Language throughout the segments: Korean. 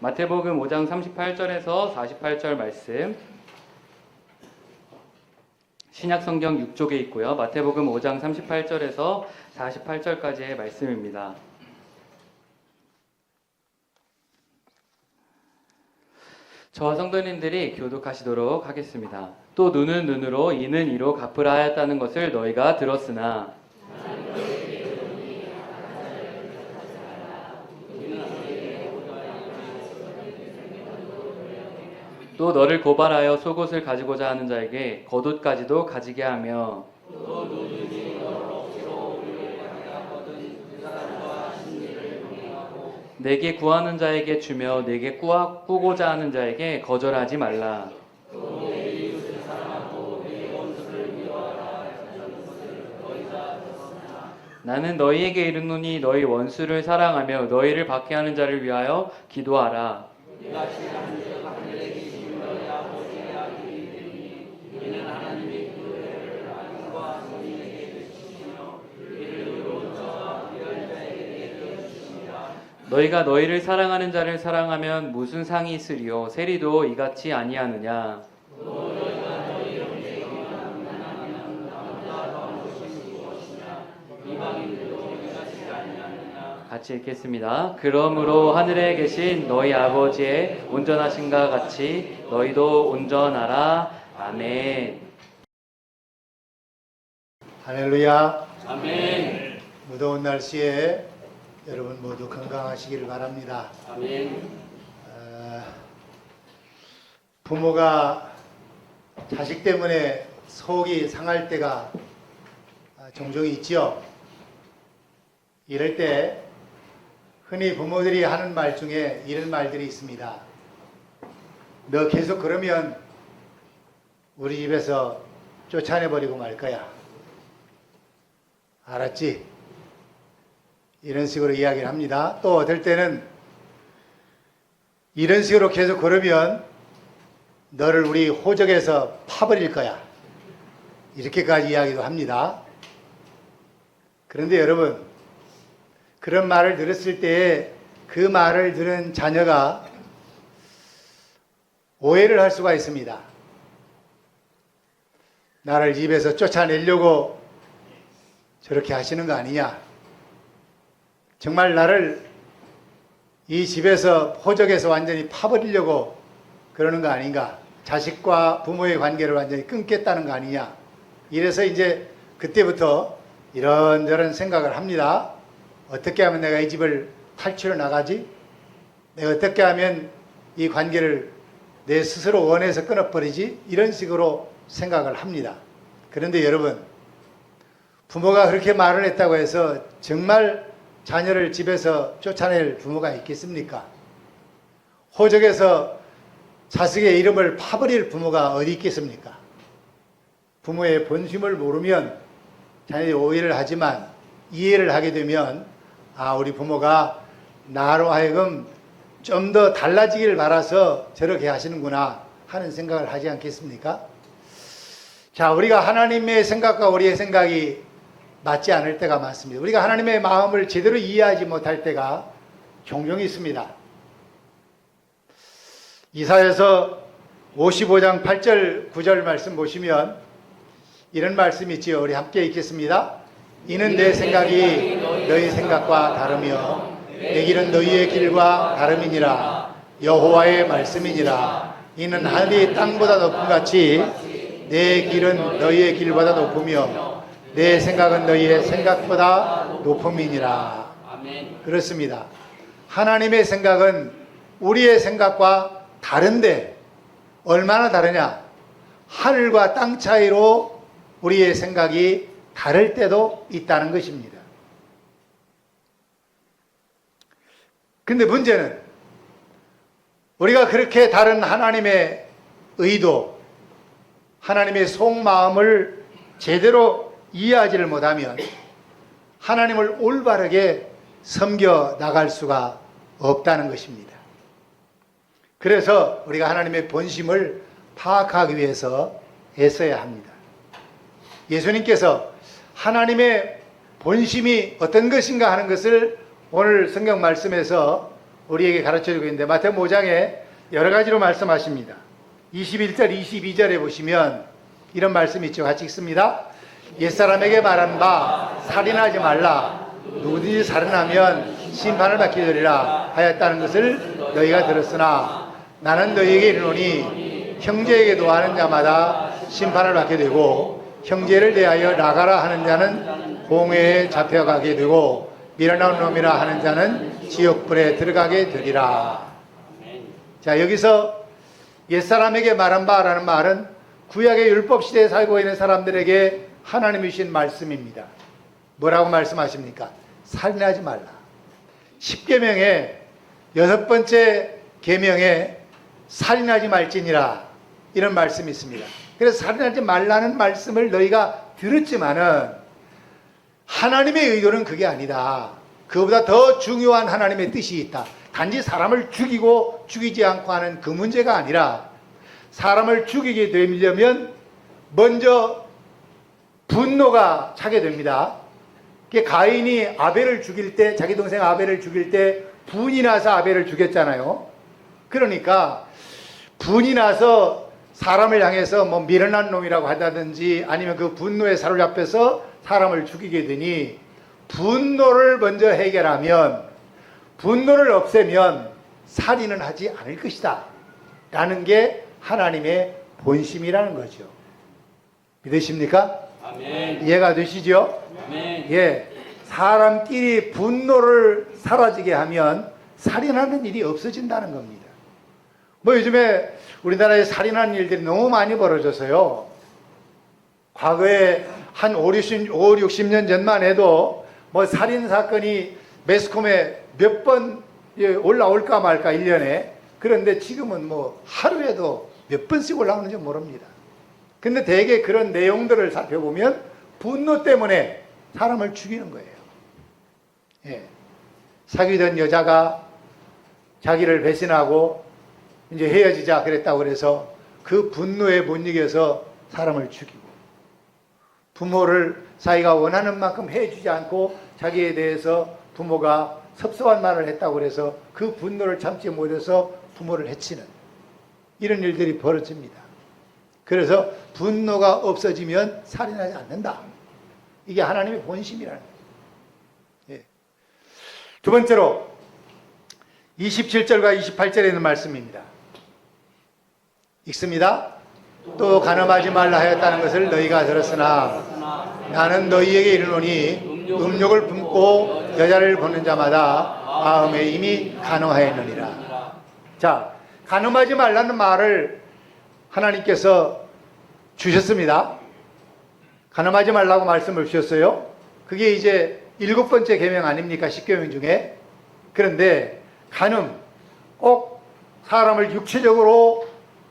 마태복음 5장 38절에서 48절 말씀, 신약성경 6쪽에 있고요. 마태복음 5장 38절에서 48절까지의 말씀입니다. 저와 성도님들이 교독하시도록 하겠습니다. 또 눈은 눈으로 이는 이로 갚으라 하였다는 것을 너희가 들었으나 또 너를 고발하여 속옷을 가지고자 하는 자에게 겉옷까지도 가지게 하며 내게 구하는 자에게 주며 내게 꾸고자 하는 자에게 거절하지 말라. 나는 너희에게 이르노니 너희 원수를 사랑하며 너희를 박해하는 자를 위하여 기도하라. 너희가 너희를 사랑하는 자를 사랑하면 무슨 상이 있으리요? 세리도 이같이 아니하느냐? 같이 읽겠습니다. 그러므로 하늘에 계신 너희 아버지의 온전하신가 같이 너희도 온전하라. 아멘. 할렐루야. 아멘. 무더운 날씨에 여러분 모두 건강하시기를 바랍니다. 아멘. 부모가 자식 때문에 속이 상할 때가 종종 있지요. 이럴 때 흔히 부모들이 하는 말 중에 이런 말들이 있습니다. 너 계속 그러면 우리 집에서 쫓아내버리고 말 거야. 알았지? 이런 식으로 이야기를 합니다. 또 어떨 때는 이런 식으로 계속 그러면 너를 우리 호적에서 파버릴 거야. 이렇게까지 이야기도 합니다. 그런데 여러분, 그런 말을 들었을 때 그 말을 들은 자녀가 오해를 할 수가 있습니다. 나를 집에서 쫓아내려고 저렇게 하시는 거 아니냐? 정말 나를 이 집에서 호적에서 완전히 파버리려고 그러는 거 아닌가? 자식과 부모의 관계를 완전히 끊겠다는 거 아니냐? 이래서 이제 그때부터 이런저런 생각을 합니다. 어떻게 하면 내가 이 집을 탈출해 나가지? 내가 어떻게 하면 이 관계를 내 스스로 원해서 끊어버리지? 이런 식으로 생각을 합니다. 그런데 여러분, 부모가 그렇게 말을 했다고 해서 정말 자녀를 집에서 쫓아낼 부모가 있겠습니까? 호적에서 자식의 이름을 파버릴 부모가 어디 있겠습니까? 부모의 본심을 모르면 자녀들이 오해를 하지만 이해를 하게 되면 우리 부모가 나로 하여금 좀 더 달라지길 바라서 저렇게 하시는구나 하는 생각을 하지 않겠습니까? 자, 우리가 하나님의 생각과 우리의 생각이 맞지 않을 때가 많습니다. 우리가 하나님의 마음을 제대로 이해하지 못할 때가 종종 있습니다. 이사야서 55장 8절 9절 말씀 보시면 이런 말씀이 있지요. 우리 함께 읽겠습니다. 이는 내 생각이 너희 생각과 다르며 내 길은 너희의 길과 다름이니라. 여호와의 말씀이니라. 이는 하늘이 땅보다 높음 같이 내 길은 너희의 길보다 높으며 내 생각은 너희의 생각보다 높음이니라. 그렇습니다. 하나님의 생각은 우리의 생각과 다른데 얼마나 다르냐? 하늘과 땅 차이로 우리의 생각이 다를 때도 있다는 것입니다. 근데 문제는 우리가 그렇게 다른 하나님의 의도, 하나님의 속마음을 제대로 이해하지를 못하면 하나님을 올바르게 섬겨 나갈 수가 없다는 것입니다. 그래서 우리가 하나님의 본심을 파악하기 위해서 애써야 합니다. 예수님께서 하나님의 본심이 어떤 것인가 하는 것을 오늘 성경 말씀에서 우리에게 가르쳐주고 있는데 마태복음 5장에 여러 가지로 말씀하십니다. 21절, 22절에 보시면 이런 말씀이 있죠. 같이 읽습니다. 옛사람에게 말한 바 살인하지 말라. 누구든지 살인하면 심판을 받게 되리라 하였다는 것을 너희가 들었으나 나는 너희에게 이르노니 형제에게도 하는 자마다 심판을 받게 되고 형제를 대하여 나가라 하는 자는 공회에 잡혀가게 되고 미련한 놈이라 하는 자는 지옥불에 들어가게 되리라. 자, 여기서 옛사람에게 말한 바라는 말은 구약의 율법 시대에 살고 있는 사람들에게 하나님이 주신 말씀입니다. 뭐라고 말씀하십니까? 살인하지 말라. 10계명의 6번째 계명에 살인하지 말지니라 이런 말씀이 있습니다. 그래서 살인하지 말라는 말씀을 너희가 들었지만은 하나님의 의도는 그게 아니다. 그보다 더 중요한 하나님의 뜻이 있다. 단지 사람을 죽이고 죽이지 않고 하는 그 문제가 아니라 사람을 죽이게 되려면 먼저 분노가 차게 됩니다. 가인이 아벨을 죽일 때, 자기 동생 아벨을 죽일 때 분이 나서 아벨을 죽였잖아요. 그러니까 분이 나서 사람을 향해서 뭐 미련한 놈이라고 하다든지 아니면 그 분노에 사로잡혀서 사람을 죽이게 되니 분노를 먼저 해결하면, 분노를 없애면 살인은 하지 않을 것이다 라는 게 하나님의 본심이라는 거죠. 믿으십니까? 아멘. 이해가 되시죠? 아멘. 예, 사람끼리 분노를 사라지게 하면 살인하는 일이 없어진다는 겁니다. 뭐 요즘에 우리나라에 살인하는 일들이 너무 많이 벌어져서요. 과거에 한 5, 60년 전만 해도 뭐 살인 사건이 매스컴에 몇 번 올라올까 말까 1년에. 그런데 지금은 뭐 하루에도 몇 번씩 올라오는지 모릅니다. 근데 대개 그런 내용들을 살펴보면 분노 때문에 사람을 죽이는 거예요. 예. 사귀던 여자가 자기를 배신하고 이제 헤어지자 그랬다고 그래서 그 분노에 못 이겨서 사람을 죽이고, 부모를 자기가 원하는 만큼 해주지 않고 자기에 대해서 부모가 섭섭한 말을 했다고 그래서 그 분노를 참지 못해서 부모를 해치는 이런 일들이 벌어집니다. 그래서 분노가 없어지면 살인하지 않는다. 이게 하나님의 본심이라는 거예요. 예. 두 번째로 27절과 28절에 있는 말씀입니다. 읽습니다. 또 간음하지 말라 하였다는 것을 너희가 들었으나 나는 너희에게 이르노니 음욕을 품고 여자를 보는 자마다 마음에 이미 간음하였느니라. 자, 간음하지 말라는 말을 하나님께서 주셨습니다. 간음하지 말라고 말씀을 주셨어요. 그게 이제 7번째 계명 아닙니까? 10계명 중에. 그런데 간음, 꼭 사람을 육체적으로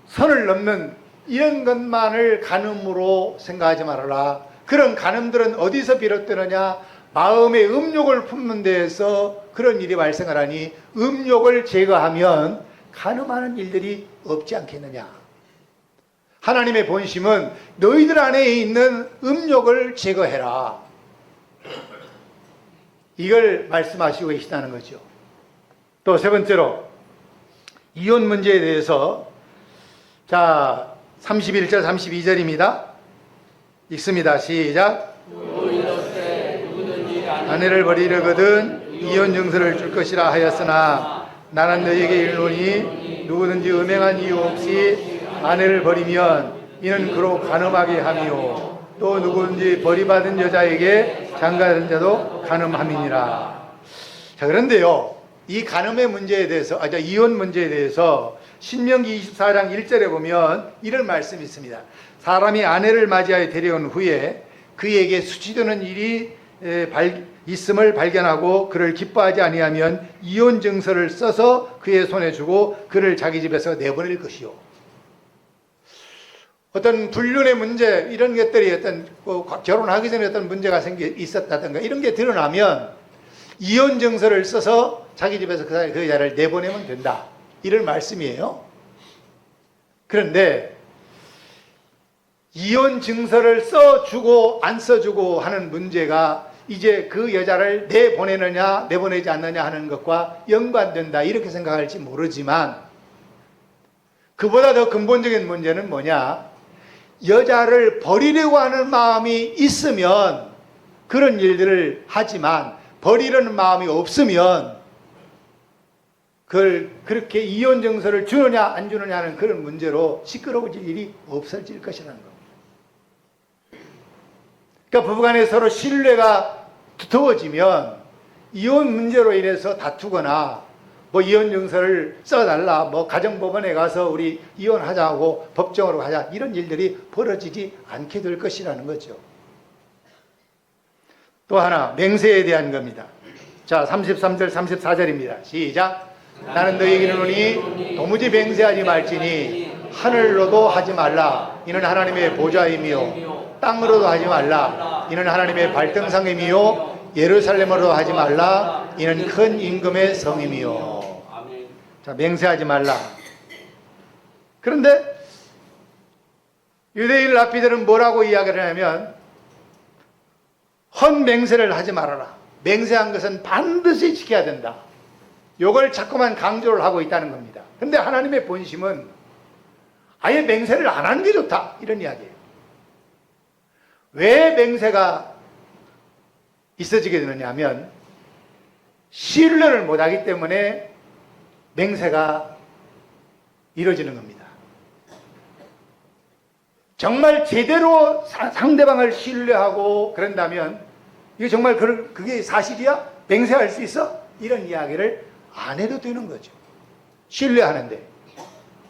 선을 넘는 이런 것만을 간음으로 생각하지 말아라. 그런 간음들은 어디서 비롯되느냐? 마음의 음욕을 품는 데에서 그런 일이 발생을 하니 음욕을 제거하면 간음하는 일들이 없지 않겠느냐. 하나님의 본심은 너희들 안에 있는 음욕을 제거해라. 이걸 말씀하시고 계시다는 거죠. 또 세 번째로 이혼 문제에 대해서, 자, 31절 32절입니다. 읽습니다. 시작. 아내를 버리려거든 이혼 증서를 줄 것이라 하였으나 나는 너희에게 이르노니 누구든지 음행한 이유 없이 아내를 버리면 이는 그로 간음하게 함이요 또 누구든지 버림받은 여자에게 장가든 자도 간음함이니라. 자, 그런데요, 이 간음의 문제에 대해서, 이혼 문제에 대해서 신명기 24장 1절에 보면 이런 말씀이 있습니다. 사람이 아내를 맞이하여 데려온 후에 그에게 수치되는 일이 있음을 발견하고 그를 기뻐하지 아니하면 이혼 증서를 써서 그의 손에 주고 그를 자기 집에서 내보낼 것이요. 어떤 불륜의 문제, 이런 것들이 어떤 결혼하기 전에 어떤 문제가 있었다든가 이런 게 드러나면 이혼 증서를 써서 자기 집에서 그 여자를 내보내면 된다. 이런 말씀이에요. 그런데 이혼 증서를 써주고 안 써주고 하는 문제가 이제 그 여자를 내보내느냐 내보내지 않느냐 하는 것과 연관된다 이렇게 생각할지 모르지만 그보다 더 근본적인 문제는 뭐냐? 여자를 버리려고 하는 마음이 있으면 그런 일들을 하지만 버리려는 마음이 없으면 그걸 그렇게 이혼 증서를 주느냐 안 주느냐 하는 그런 문제로 시끄러워질 일이 없어질 것이라는 겁니다. 그러니까 부부간에 서로 신뢰가 두터워지면 이혼 문제로 인해서 다투거나 뭐 이혼 증서를 써달라 뭐 가정법원에 가서 우리 이혼하자고 법정으로 가자 이런 일들이 벌어지지 않게 될 것이라는 거죠. 또 하나 맹세에 대한 겁니다. 자 33절 34절입니다. 시작. 나는 너에게 이르노니 도무지 맹세하지 말지니 하늘로도 하지 말라 이는 하나님의 보좌이며 땅으로도 하지 말라 이는 하나님의 발등상이며 예루살렘으로도 하지 말라 이는 큰 임금의 성이며. 자 맹세하지 말라. 그런데 유대인 랍비들은 뭐라고 이야기를 하냐면 헌맹세를 하지 말아라. 맹세한 것은 반드시 지켜야 된다. 이걸 자꾸만 강조를 하고 있다는 겁니다. 그런데 하나님의 본심은 아예 맹세를 안 하는 게 좋다 이런 이야기예요. 왜 맹세가 있어지게 되느냐 하면 신뢰를 못하기 때문에 맹세가 이루어지는 겁니다. 정말 제대로 상대방을 신뢰하고 그런다면 이게 정말 그게 사실이야? 맹세할 수 있어? 이런 이야기를 안 해도 되는 거죠. 신뢰하는데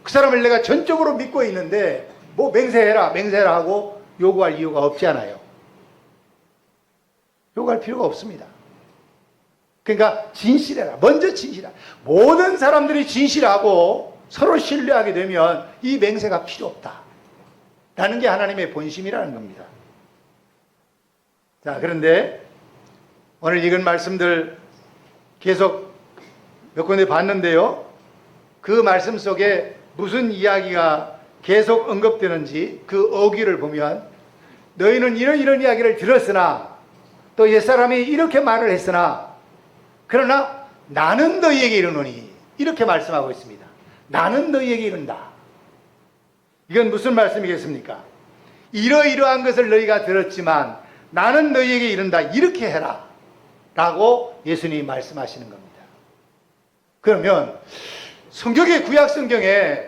그 사람을 내가 전적으로 믿고 있는데 뭐 맹세해라 하고 요구할 이유가 없잖아요. 요구할 필요가 없습니다. 그러니까 진실해라. 먼저 진실하라. 모든 사람들이 진실하고 서로 신뢰하게 되면 이 맹세가 필요 없다 라는 게 하나님의 본심이라는 겁니다. 자, 그런데 오늘 읽은 말씀들 계속 몇 군데 봤는데요. 그 말씀 속에 무슨 이야기가 계속 언급되는지 그 어귀를 보면 너희는 이런 이야기를 들었으나 또 옛사람이 이렇게 말을 했으나 그러나 나는 너희에게 이르노니 이렇게 말씀하고 있습니다. 나는 너희에게 이른다. 이건 무슨 말씀이겠습니까? 이러이러한 것을 너희가 들었지만 나는 너희에게 이른다. 이렇게 해라 라고 예수님이 말씀하시는 겁니다. 그러면 성경의 구약 성경에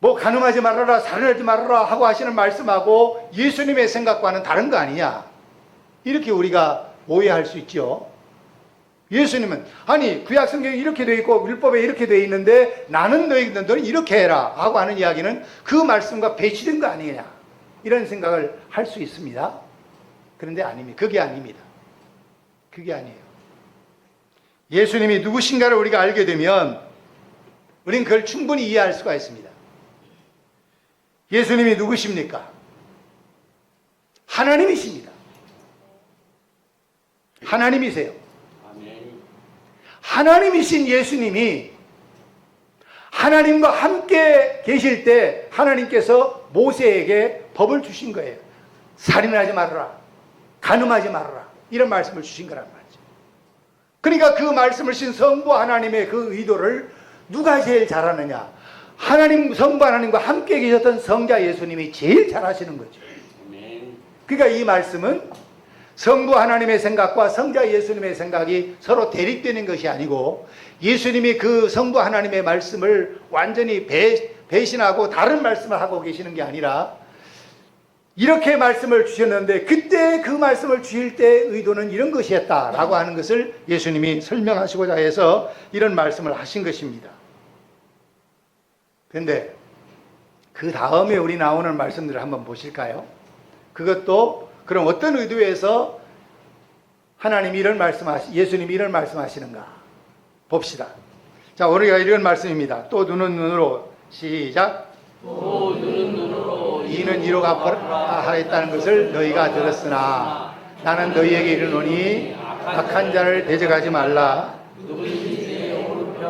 뭐 간음하지 말아라 살인하지 말아라 하고 하시는 말씀하고 예수님의 생각과는 다른 거 아니냐 이렇게 우리가 오해할 수 있죠. 예수님은 아니 구약 성경에 이렇게 되어 있고 율법에 이렇게 되어 있는데 나는 너희는 이렇게 해라 하고 하는 이야기는 그 말씀과 배치된 거 아니냐 이런 생각을 할 수 있습니다. 그런데 아닙니다. 그게 아닙니다. 그게 아니에요. 예수님이 누구신가를 우리가 알게 되면 우리는 그걸 충분히 이해할 수가 있습니다. 예수님이 누구십니까? 하나님이십니다. 하나님이세요. 하나님이신 예수님이 하나님과 함께 계실 때 하나님께서 모세에게 법을 주신 거예요. 살인하지 말아라. 간음하지 말아라. 이런 말씀을 주신 거란 말이죠. 그러니까 그 말씀을 주신 성부 하나님의 그 의도를 누가 제일 잘하느냐? 하나님, 성부 하나님과 함께 계셨던 성자 예수님이 제일 잘하시는 거죠. 그러니까 이 말씀은 성부 하나님의 생각과 성자 예수님의 생각이 서로 대립되는 것이 아니고 예수님이 그 성부 하나님의 말씀을 완전히 배신하고 다른 말씀을 하고 계시는 게 아니라 이렇게 말씀을 주셨는데 그때 그 말씀을 주실 때 의도는 이런 것이었다라고 하는 것을 예수님이 설명하시고자 해서 이런 말씀을 하신 것입니다. 그런데 그 다음에 우리 나오는 말씀들을 한번 보실까요? 그것도 그럼 어떤 의도에서 하나님이 이런 예수님이 이런 말씀하시는가 봅시다. 자, 우리가 이런 말씀입니다. 또 눈은 눈으로 시작. 또 눈은 눈으로 이는 이로 갚아라 하였다는 것을 너희가 들었으나 나는 너희에게 이르노니 악한 자를 대적하지 말라.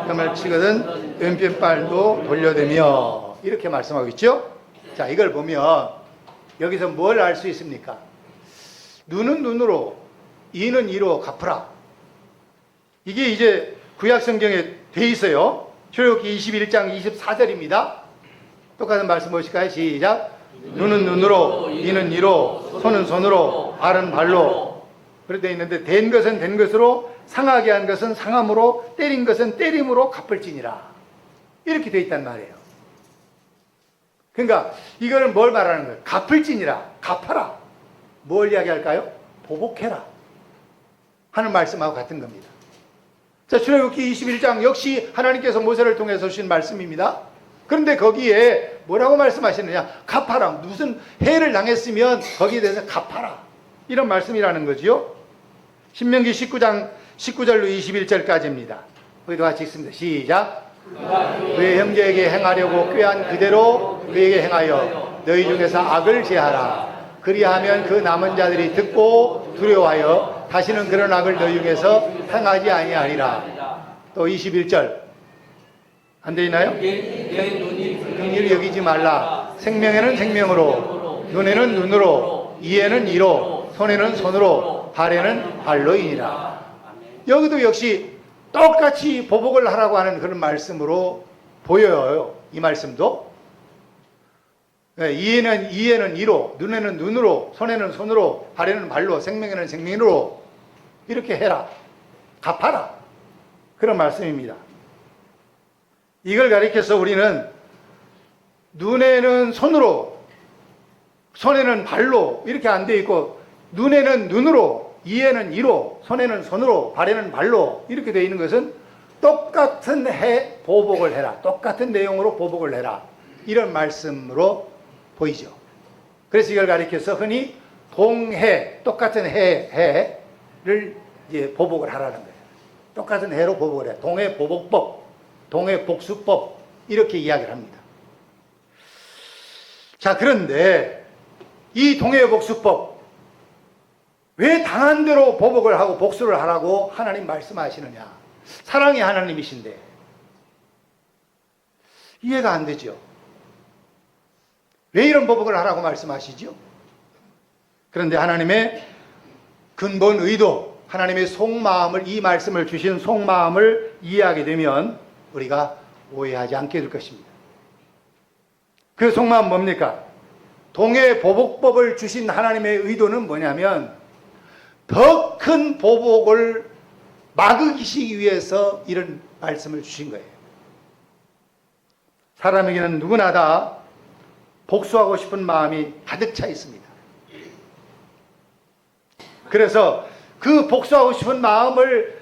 흠을 치거든 왼편발도 돌려대며 이렇게 말씀하고 있죠. 자, 이걸 보면 여기서 뭘 알 수 있습니까? 눈은 눈으로 이는 이로 갚으라. 이게 이제 구약 성경에 돼 있어요. 출애굽기 21장 24절입니다. 똑같은 말씀 보실까요? 시작. 눈은 눈으로, 이는 이로, 손은 손으로, 발은 발로. 그렇게 돼 있는데 된 것은 된 것으로, 상하게 한 것은 상함으로, 때린 것은 때림으로 갚을지니라. 이렇게 돼 있단 말이에요. 그러니까 이거는 뭘 말하는 거예요? 갚을지니라. 갚아라. 뭘 이야기할까요? 보복해라 하는 말씀하고 같은 겁니다. 자, 출애굽기 21장 역시 하나님께서 모세를 통해서 주신 말씀입니다. 그런데 거기에 뭐라고 말씀하시느냐? 갚아라. 무슨 해를 당했으면 거기에 대해서 갚아라. 이런 말씀이라는 거지요. 신명기 19장 19절로 21절까지입니다. 우리도 같이 읽습니다. 시작. 그의 형제에게 행하려고 꾀한 그대로 그에게 행하여 너희 중에서 악을 제하라. 그리하면 그 남은 자들이 듣고 두려워하여 다시는 그런 악을 너희 중에서 행하지 아니하리라. 또 21절 안 되나요? 긍휼히 여기지 말라. 생명에는 생명으로, 눈에는 눈으로, 이에는 이로, 손에는 손으로, 발에는 발로이니라. 여기도 역시 똑같이 보복을 하라고 하는 그런 말씀으로 보여요. 이 말씀도. 이에는 이로, 눈에는 눈으로, 손에는 손으로, 발에는 발로, 생명에는 생명으로 이렇게 해라. 갚아라. 그런 말씀입니다. 이걸 가리켜서 우리는 눈에는 손으로, 손에는 발로 이렇게 안 돼 있고 눈에는 눈으로, 이에는 이로, 손에는 손으로, 발에는 발로 이렇게 되어 있는 것은 똑같은 해 보복을 해라. 똑같은 내용으로 보복을 해라. 이런 말씀으로 보이죠. 그래서 이걸 가리켜서 흔히 동해, 똑같은 해를 이제 보복을 하라는 거예요. 똑같은 해로 보복을 해요. 동해 보복법, 동해 복수법 이렇게 이야기를 합니다. 자, 그런데 이 동해 복수법 왜 당한 대로 보복을 하고 복수를 하라고 하나님 말씀하시느냐? 사랑의 하나님이신데 이해가 안 되죠. 왜 이런 보복을 하라고 말씀하시죠? 그런데 하나님의 근본 의도, 하나님의 속마음을, 이 말씀을 주신 속마음을 이해하게 되면 우리가 오해하지 않게 될 것입니다. 그 속마음 뭡니까? 동해 보복법을 주신 하나님의 의도는 뭐냐면 더 큰 보복을 막으시기 위해서 이런 말씀을 주신 거예요. 사람에게는 누구나 다 복수하고 싶은 마음이 가득 차 있습니다. 그래서 그 복수하고 싶은 마음을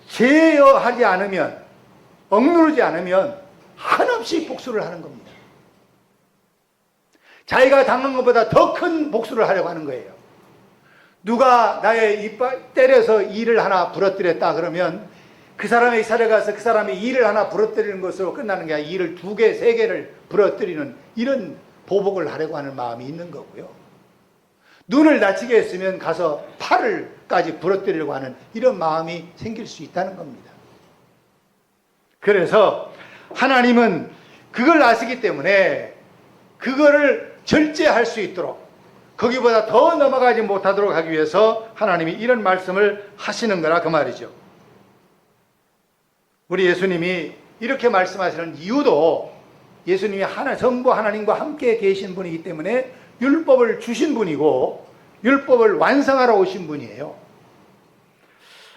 제어하지 않으면, 억누르지 않으면 한없이 복수를 하는 겁니다. 자기가 당한 것보다 더 큰 복수를 하려고 하는 거예요. 누가 나의 이빨 때려서 이를 하나 부러뜨렸다 그러면 그 사람의 살에 가서 그 사람이 이를 하나 부러뜨리는 것으로 끝나는 게 아니라 이를 2개, 3개를 부러뜨리는 이런 보복을 하려고 하는 마음이 있는 거고요. 눈을 다치게 했으면 가서 팔을까지 부러뜨리려고 하는 이런 마음이 생길 수 있다는 겁니다. 그래서 하나님은 그걸 아시기 때문에 그거를 절제할 수 있도록, 거기보다 더 넘어가지 못하도록 하기 위해서 하나님이 이런 말씀을 하시는 거라 그 말이죠. 우리 예수님이 이렇게 말씀하시는 이유도 예수님이 성부 하나님과 함께 계신 분이기 때문에 율법을 주신 분이고 율법을 완성하러 오신 분이에요.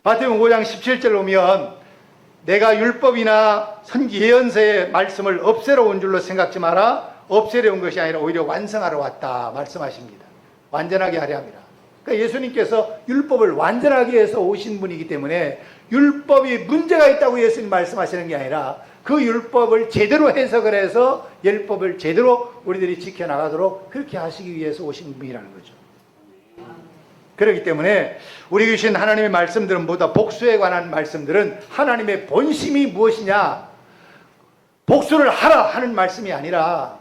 마태복음 5장 17절 오면 내가 율법이나 예언서의 말씀을 없애러 온 줄로 생각지 마라. 없애려 온 것이 아니라 오히려 완성하러 왔다 말씀하십니다. 완전하게 하려 합니다. 그러니까 예수님께서 율법을 완전하게 해서 오신 분이기 때문에 율법이 문제가 있다고 예수님 말씀하시는 게 아니라 그 율법을 제대로 해석을 해서 율법을 제대로 우리들이 지켜나가도록 그렇게 하시기 위해서 오신 분이라는 거죠. 그렇기 때문에 우리 주신 하나님의 말씀들은 보다 복수에 관한 말씀들은 하나님의 본심이 무엇이냐, 복수를 하라 하는 말씀이 아니라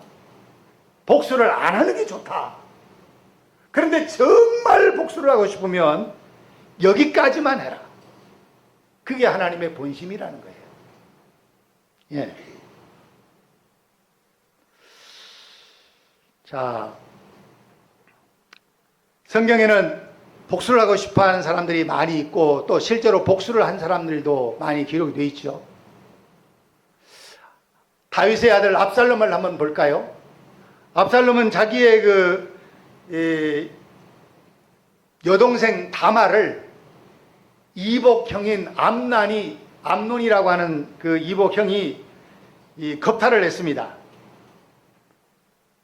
복수를 안 하는 게 좋다. 그런데 정말 복수를 하고 싶으면 여기까지만 해라. 그게 하나님의 본심이라는 거예요. 예. 자, 성경에는 복수를 하고 싶어하는 사람들이 많이 있고 또 실제로 복수를 한 사람들도 많이 기록이 되어 있죠. 다윗의 아들 압살롬을 한번 볼까요? 압살롬은 자기의 여동생 다말을 이복형인 암논이라고 하는 그 이복형이 겁탈을 했습니다.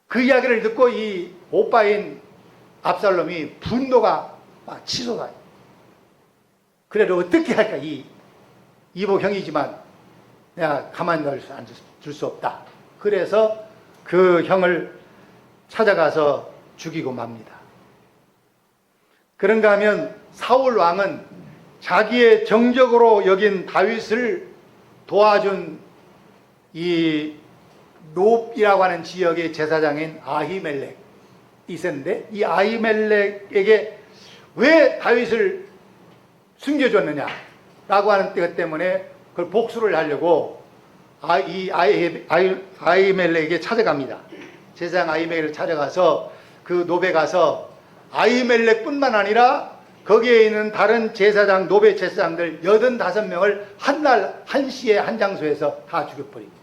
그 이야기를 듣고 이 오빠인 압살롬이 분노가 막 치솟아요. 그래도 어떻게 할까? 이 이복형이지만 내가 가만히 둘 수 없다. 그래서 그 형을 찾아가서 죽이고 맙니다. 그런가 하면 사울 왕은 자기의 정적으로 여긴 다윗을 도와준 이 롭이라고 하는 지역의 제사장인 아히멜렉이 있었는데, 이 아히멜렉에게 왜 다윗을 숨겨줬느냐라고 하는 것 때문에 그걸 복수를 하려고 아히멜렉에게 찾아갑니다. 제사장 아히멜렉을 찾아가서 그 롭에 가서 아히멜렉뿐만 아니라 거기에 있는 다른 제사장, 노베 제사장들 85명을 한날 한시에 한 장소에서 다 죽여버립니다.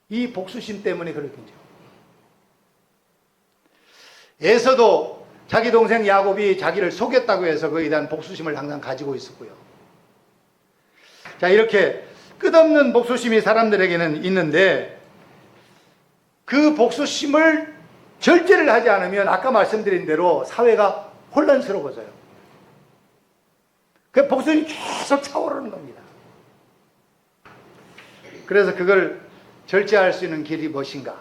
이 복수심 때문에 그렇겠죠. 에서도 자기 동생 야곱이 자기를 속였다고 해서 그에 대한 복수심을 항상 가지고 있었고요. 자, 이렇게 끝없는 복수심이 사람들에게는 있는데 그 복수심을 절제를 하지 않으면 아까 말씀드린 대로 사회가 혼란스러워져요. 그 복수심이 계속 차오르는 겁니다. 그래서 그걸 절제할 수 있는 길이 무엇인가?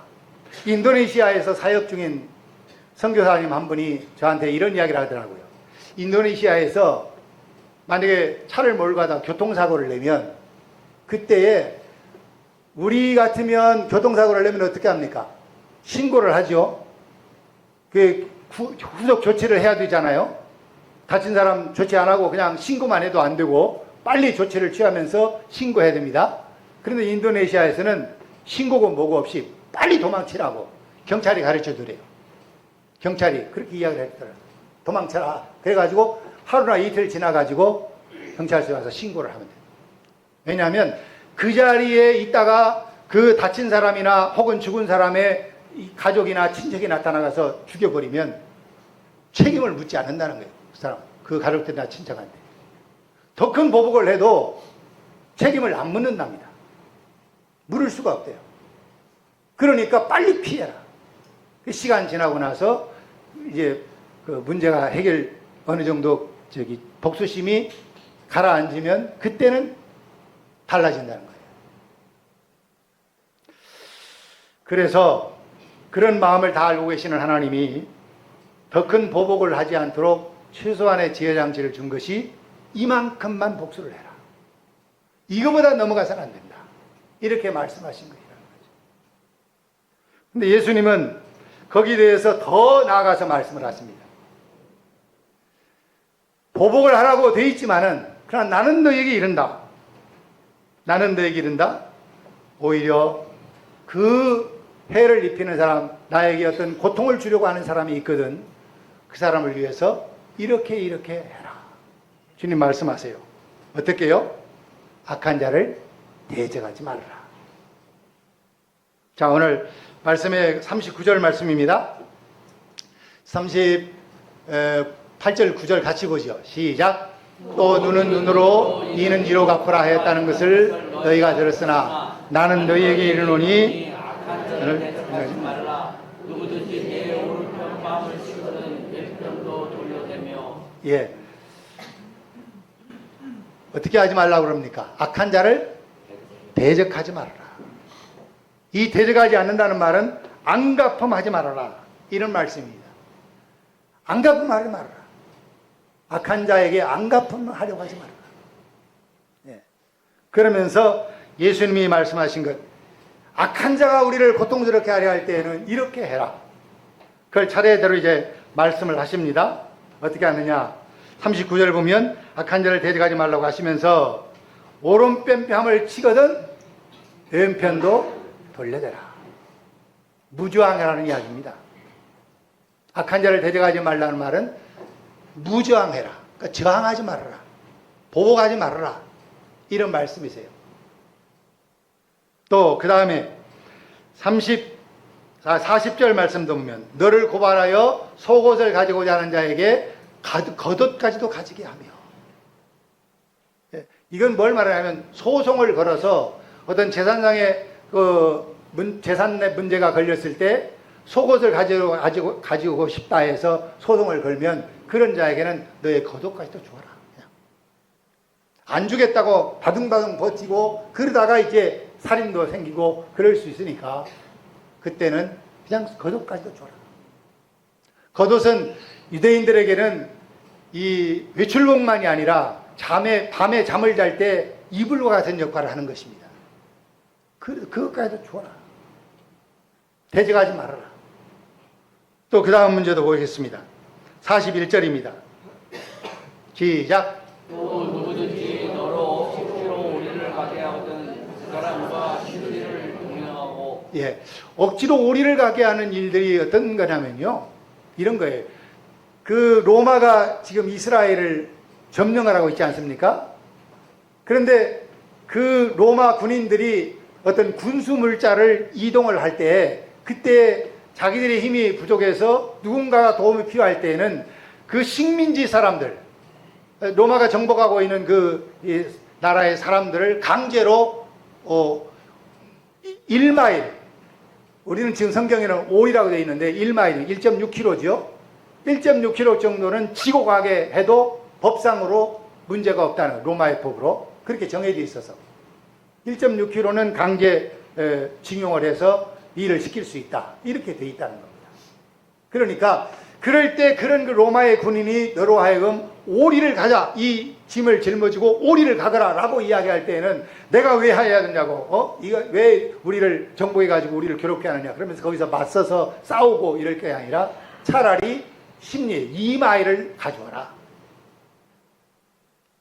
인도네시아에서 사역 중인 선교사님 한 분이 저한테 이런 이야기를 하더라고요. 인도네시아에서 만약에 차를 몰고 가다가 교통사고를 내면 그때에 우리 같으면 교통사고를 내면 어떻게 합니까? 신고를 하죠. 그 후속 조치를 해야 되잖아요. 다친 사람 조치 안 하고 그냥 신고만 해도 안 되고 빨리 조치를 취하면서 신고해야 됩니다. 그런데 인도네시아에서는 신고고 뭐고 없이 빨리 도망치라고 경찰이 가르쳐 드려요. 경찰이 그렇게 이야기를 했더라고요. 도망쳐라. 그래가지고 하루나 이틀 지나가지고 경찰서에 와서 신고를 하면 돼요. 왜냐하면 그 자리에 있다가 그 다친 사람이나 혹은 죽은 사람의 가족이나 친척이 나타나서 죽여버리면 책임을 묻지 않는다는 거예요. 그 사람, 그 가족들이나 친척한테. 더 큰 보복을 해도 책임을 안 묻는답니다. 물을 수가 없대요. 그러니까 빨리 피해라. 시간 지나고 나서 이제 그 문제가 어느 정도 복수심이 가라앉으면 그때는 달라진다는 거예요. 그래서 그런 마음을 다 알고 계시는 하나님이 더 큰 보복을 하지 않도록 최소한의 지혜장치를 준 것이 이만큼만 복수를 해라. 이거보다 넘어가서는 안 된다. 이렇게 말씀하신 거예요. 근데 예수님은 거기에 대해서 더 나아가서 말씀을 하십니다. 보복을 하라고 되어 있지만은 그러나 나는 너에게 이른다. 나는 너에게 이른다. 오히려 그 해를 입히는 사람, 나에게 어떤 고통을 주려고 하는 사람이 있거든. 그 사람을 위해서 이렇게 해라. 주님 말씀하세요. 어떻게요? 악한 자를 대적하지 말아라. 자, 오늘 말씀의 39절 말씀입니다. 38절 9절 같이 보죠. 시작. 또 눈은 눈으로 이는 이로 갚으라 하였다는 것을 너희가 들었으나 나는 너희에게 이르노니 하지 말라. 누구든지 내 오른편 마음을 씌우는 왼편도 돌려대며. 예. 어떻게 하지 말라고 그럽니까? 악한 자를 대적하지 말아라. 이 대적하지 않는다는 말은 앙가품하지 말아라. 이런 말씀입니다. 앙가품하지 말아라. 악한 자에게 앙가품하려고 하지 말아라. 예. 그러면서 예수님이 말씀하신 것, 악한 자가 우리를 고통스럽게 하려 할 때에는 이렇게 해라. 그걸 차례대로 이제 말씀을 하십니다. 어떻게 하느냐? 39절 보면 악한 자를 대적하지 말라고 하시면서 오른편 뺨을 치거든 왼편도 돌려대라. 무주항이라는 이야기입니다. 악한 자를 대적하지 말라는 말은 무저항해라. 그러니까 저항하지 말아라. 보복하지 말아라. 이런 말씀이세요. 또 그 다음에 40절 말씀도 보면 너를 고발하여 속옷을 가지고자 하는 자에게 겉옷까지도 가지게 하며. 이건 뭘 말하냐면 소송을 걸어서 어떤 재산상의 재산의 문제가 걸렸을 때 속옷을 가지고 싶다 해서 소송을 걸면 그런 자에게는 너의 겉옷까지도 주어라. 안 주겠다고 바둥바둥 버티고 그러다가 이제 살인도 생기고 그럴 수 있으니까 그때는 그냥 겉옷까지도 줘라. 겉옷은 유대인들에게는 이 외출복만이 아니라 밤에 잠을 잘 때 이불과 같은 역할을 하는 것입니다. 그것까지도 줘라. 대적하지 말아라. 또 그 다음 문제도 보겠습니다. 41절입니다. 시작. 또 누구든지 너로 억지로 우리를 가게 하거든 그 사람과 신리를 동행하고. 억지로 오리를 가게 하는 일들이 어떤 거냐면요. 이런 거예요. 그 로마가 지금 이스라엘을 점령을 하고 있지 않습니까? 그런데 그 로마 군인들이 어떤 군수 물자를 이동을 할 때 그때 자기들의 힘이 부족해서 누군가가 도움이 필요할 때에는 그 식민지 사람들, 로마가 정복하고 있는 이 나라의 사람들을 강제로 1마일, 우리는 지금 성경에는 5이라고 되어 있는데 1마일, 1.6km죠. 1.6km 정도는 지고 가게 해도 법상으로 문제가 없다는 로마의 법으로 그렇게 정해져 있어서 1.6km는 강제 징용을 해서 일을 시킬 수 있다. 이렇게 되어 있다는 겁니다. 그러니까 그럴 때 그런 그 로마의 군인이 너로 하여금 오리를 가자. 이 짐을 짊어지고 오리를 가거라 라고 이야기할 때에는 내가 왜 해야 되냐고, 이거 왜 우리를 정복해가지고 우리를 괴롭게 하느냐. 그러면서 거기서 맞서서 싸우고 이럴 게 아니라 차라리 심리 2마일을 가져와라.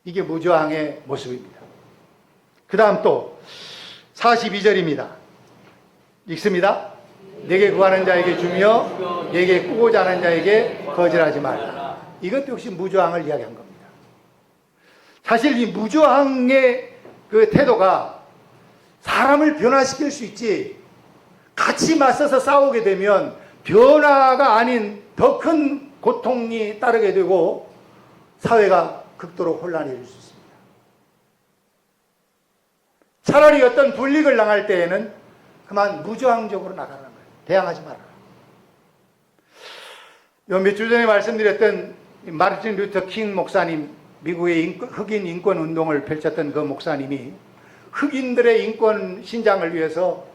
이게 무저항의 모습입니다. 그 다음 또 42절입니다. 읽습니다. 내게 구하는 자에게 주며 내게 꾸고자 하는 자에게 거절하지 말라. 이것도 역시 무저항을 이야기한 겁니다. 사실 이 무저항의 그 태도가 사람을 변화시킬 수 있지, 같이 맞서서 싸우게 되면 변화가 아닌 더 큰 고통이 따르게 되고 사회가 극도로 혼란해질 수 있습니다. 차라리 어떤 불이익을 당할 때에는 그만 무저항적으로 나가는 거예요. 대항하지 말아라. 몇 주 전에 말씀드렸던 마르틴 루터 킹 목사님, 미국의 흑인 인권 운동을 펼쳤던 그 목사님이 흑인들의 인권 신장을 위해서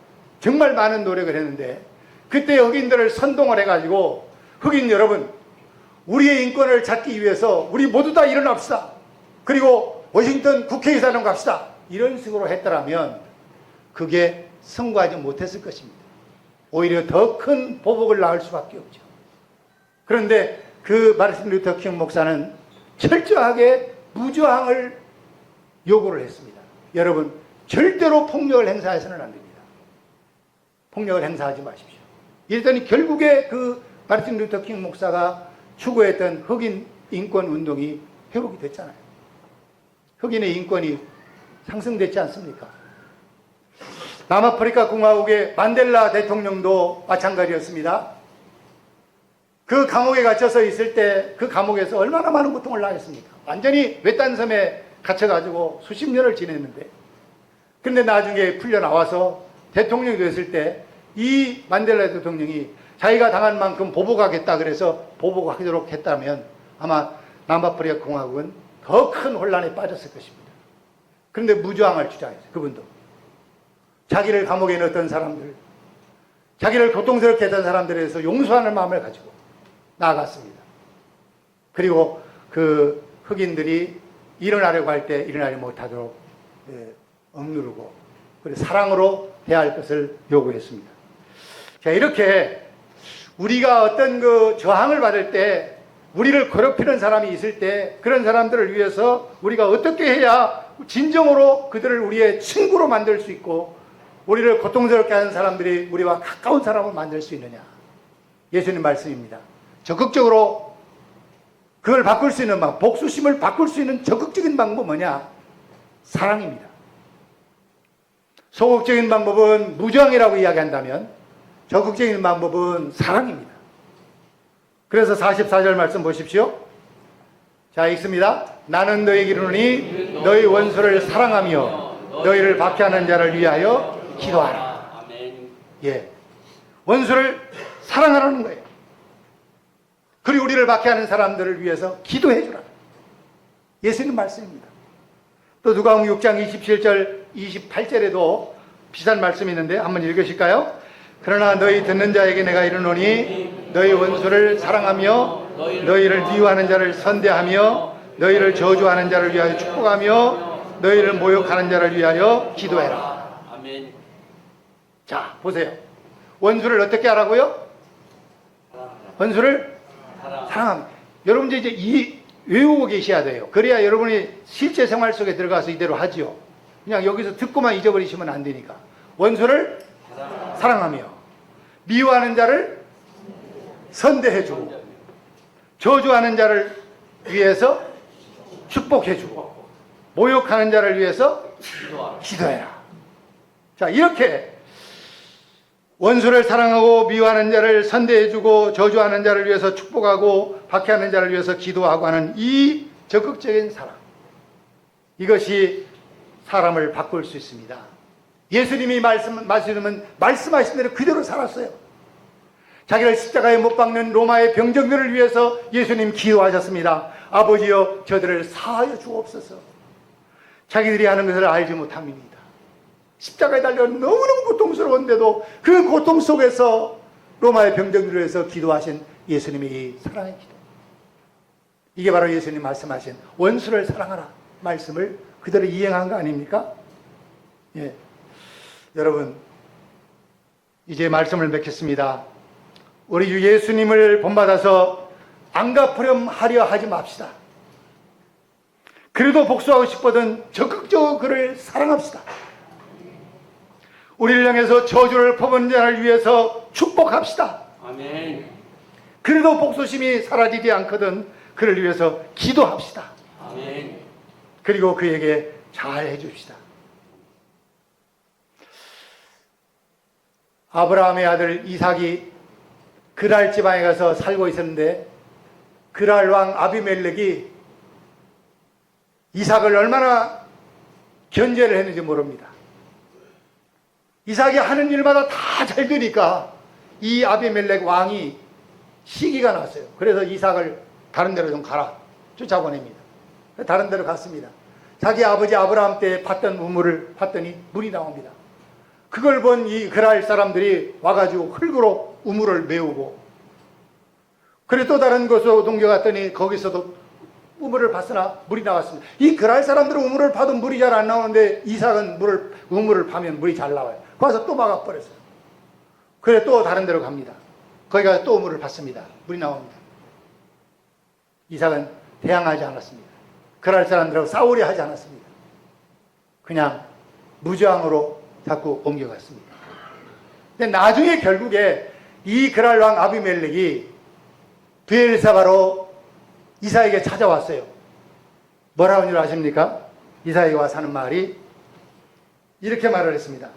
정말 많은 노력을 했는데 그때 흑인들을 선동을 해가지고 흑인 여러분, 우리의 인권을 찾기 위해서 우리 모두 다 일어납시다. 그리고 워싱턴 국회의사당 갑시다. 이런 식으로 했더라면 그게 성공하지 못했을 것입니다. 오히려 더 큰 보복을 낳을 수밖에 없죠. 그런데 그 마르틴 루터 킹 목사는 철저하게 무저항을 요구를 했습니다. 여러분, 절대로 폭력을 행사해서는 안 됩니다. 폭력을 행사하지 마십시오. 이랬더니 결국에 그 마르틴 루터 킹 목사가 추구했던 흑인 인권 운동이 회복이 됐잖아요. 흑인의 인권이 상승됐지 않습니까? 남아프리카 공화국의 만델라 대통령도 마찬가지였습니다. 그 감옥에 갇혀서 있을 때 그 감옥에서 얼마나 많은 고통을 당했습니까? 완전히 외딴 섬에 갇혀가지고 수십 년을 지냈는데, 근데 나중에 풀려나와서 대통령이 됐을 때 이 만델라 대통령이 자기가 당한 만큼 보복하겠다 그래서 보복하도록 했다면 아마 남아프리카 공화국은 더 큰 혼란에 빠졌을 것입니다. 그런데 무저항을 주장했어요. 그분도 자기를 감옥에 넣었던 사람들, 자기를 고통스럽게 했던 사람들에 대해서 용서하는 마음을 가지고 나아갔습니다. 그리고 그 흑인들이 일어나려고 할 때 일어나지 못하도록 억누르고 그리고 사랑으로 대할 것을 요구했습니다. 자, 이렇게 우리가 어떤 그 저항을 받을 때, 우리를 괴롭히는 사람이 있을 때 그런 사람들을 위해서 우리가 어떻게 해야 진정으로 그들을 우리의 친구로 만들 수 있고 우리를 고통스럽게 하는 사람들이 우리와 가까운 사람을 만들 수 있느냐. 예수님 말씀입니다. 적극적으로 그걸 바꿀 수 있는 방법, 복수심을 바꿀 수 있는 적극적인 방법은 뭐냐? 사랑입니다. 소극적인 방법은 무저항이라고 이야기한다면 적극적인 방법은 사랑입니다. 그래서 44절 말씀 보십시오. 자, 읽습니다. 나는 너에게 이르노니 너희 원수를 사랑하며 너희를 박해하는 자를 위하여 기도하라. 아멘. 예, 원수를 사랑하라는 거예요. 그리고 우리를 박해하는 사람들을 위해서 기도해 주라. 예수님 말씀입니다. 또 누가복음 6장 27절 28절에도 비슷한 말씀이 있는데 한번 읽으실까요? 그러나 너희 듣는 자에게 내가 이르노니 너희 원수를 사랑하며 너희를 미워하는 자를 선대하며 너희를 저주하는 자를 위하여 축복하며 너희를 모욕하는 자를 위하여 기도해라. 아멘. 자, 보세요. 원수를 어떻게 하라고요? 원수를 사랑합니다. 여러분 이제 이 외우고 계셔야 돼요. 그래야 여러분이 실제 생활 속에 들어가서 이대로 하지요. 그냥 여기서 듣고만 잊어버리시면 안 되니까. 원수를 사랑하며 미워하는 자를 선대해주고 저주하는 자를 위해서 축복해주고 모욕하는 자를 위해서 기도해라. 자, 이렇게 원수를 사랑하고 미워하는 자를 선대해주고 저주하는 자를 위해서 축복하고 박해하는 자를 위해서 기도하고 하는 이 적극적인 사랑, 이것이 사람을 바꿀 수 있습니다. 예수님이 말씀하신 대로 그대로 살았어요. 자기를 십자가에 못 박는 로마의 병정들을 위해서 예수님 기도하셨습니다. 아버지여 저들을 사하여 주옵소서. 자기들이 하는 것을 알지 못함입니다. 십자가에 달려 너무너무 고통스러운데도 그 고통 속에서 로마의 병정들을 위해서 기도하신 예수님의 이 사랑의 기도, 이게 바로 예수님 말씀하신 원수를 사랑하라 말씀을 그대로 이행한 거 아닙니까? 예. 여러분, 이제 말씀을 맺겠습니다. 우리 주 예수님을 본받아서 안 갚으렴 하려 하지 맙시다. 그래도 복수하고 싶거든 적극적으로 그를 사랑합시다. 우리를 향해서 저주를 퍼붓는 자를 위해서 축복합시다. 아멘. 그래도 복수심이 사라지지 않거든 그를 위해서 기도합시다. 아멘. 그리고 그에게 잘 해줍시다. 아브라함의 아들 이삭이 그랄 지방에 가서 살고 있었는데 그랄 왕 아비멜렉이 이삭을 얼마나 견제를 했는지 모릅니다. 이삭이 하는 일마다 다 잘 되니까 이 아비멜렉 왕이 시기가 났어요. 그래서 이삭을 다른 데로 좀 가라 쫓아보냅니다. 다른 데로 갔습니다. 자기 아버지 아브라함 때 팠던 우물을 팠더니 물이 나옵니다. 그걸 본 이 그랄 사람들이 와가지고 흙으로 우물을 메우고, 그래 또 다른 곳으로 옮겨갔더니 거기서도 우물을 팠으나 물이 나왔습니다. 이 그랄 사람들은 우물을 파도 물이 잘 안 나오는데 이삭은 우물을 파면 물이 잘 나와요. 가서 또 막아버렸어요. 그래 또 다른 데로 갑니다. 거기 가서 또 우물을 팠습니다. 물이 나옵니다. 이삭은 대항하지 않았습니다. 그랄 사람들하고 싸우려 하지 않았습니다. 그냥 무저항으로 자꾸 옮겨갔습니다. 근데 나중에 결국에 이 그랄 왕 아비멜렉이 브엘사바로 이삭에게 찾아왔어요. 뭐라고 하는 줄 아십니까? 이삭에게 와서 하는 말이 이렇게 말을 했습니다.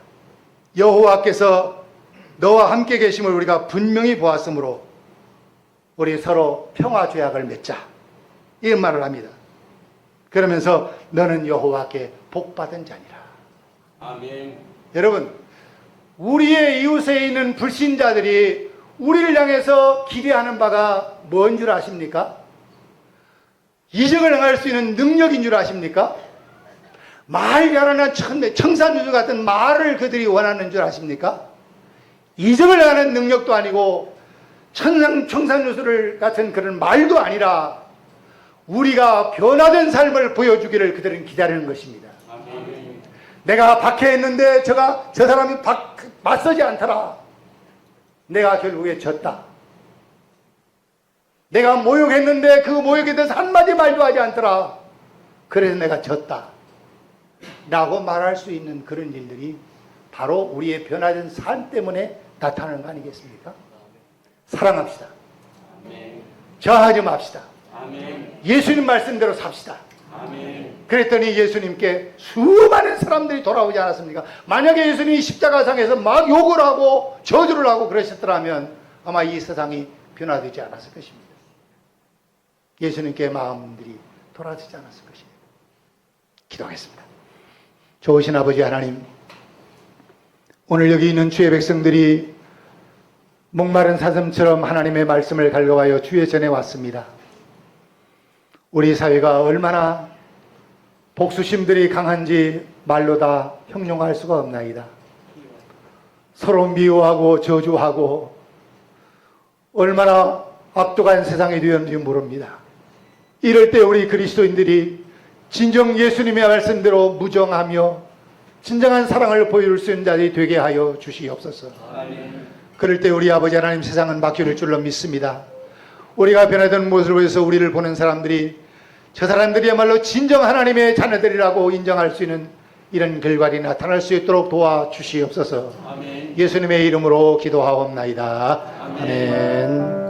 여호와께서 너와 함께 계심을 우리가 분명히 보았으므로 우리 서로 평화 조약을 맺자, 이런 말을 합니다. 그러면서 너는 여호와께 복받은 자니라. 아멘. 여러분, 우리의 이웃에 있는 불신자들이 우리를 향해서 기대하는 바가 뭔 줄 아십니까? 이적을 행할 수 있는 능력인 줄 아십니까? 말 잘하는 청산유수 같은 말을 그들이 원하는 줄 아십니까? 이적을 하는 능력도 아니고 청산유수를 같은 그런 말도 아니라 우리가 변화된 삶을 보여주기를 그들은 기다리는 것입니다. 아멘. 내가 박해했는데 저 사람이 맞서지 않더라. 내가 결국에 졌다. 내가 모욕했는데 그 모욕에 대해서 한마디 말도 하지 않더라. 그래서 내가 졌다. 라고 말할 수 있는 그런 일들이 바로 우리의 변화된 삶 때문에 나타나는 거 아니겠습니까? 사랑합시다. 아멘. 저하지 맙시다. 아멘. 예수님 말씀대로 삽시다. 아멘. 그랬더니 예수님께 수많은 사람들이 돌아오지 않았습니까? 만약에 예수님이 십자가상에서 막 욕을 하고 저주를 하고 그러셨더라면 아마 이 세상이 변화되지 않았을 것입니다. 예수님께 마음들이 돌아서지 않았을 것입니다. 기도하겠습니다. 좋으신 아버지 하나님, 오늘 여기 있는 주의 백성들이 목마른 사슴처럼 하나님의 말씀을 갈급하여 주의 전에 왔습니다. 우리 사회가 얼마나 복수심들이 강한지 말로 다 형용할 수가 없나이다. 서로 미워하고 저주하고 얼마나 악독한 세상이 되었는지 모릅니다. 이럴 때 우리 그리스도인들이 진정 예수님의 말씀대로 무정하며 진정한 사랑을 보여줄 수 있는 자들이 되게 하여 주시옵소서. 아멘. 그럴 때 우리 아버지 하나님, 세상은 바뀔 줄로 믿습니다. 우리가 변화된 모습을 보여서 우리를 보는 사람들이 저 사람들이야말로 진정 하나님의 자녀들이라고 인정할 수 있는 이런 결과가 나타날 수 있도록 도와주시옵소서. 아멘. 예수님의 이름으로 기도하옵나이다. 아멘.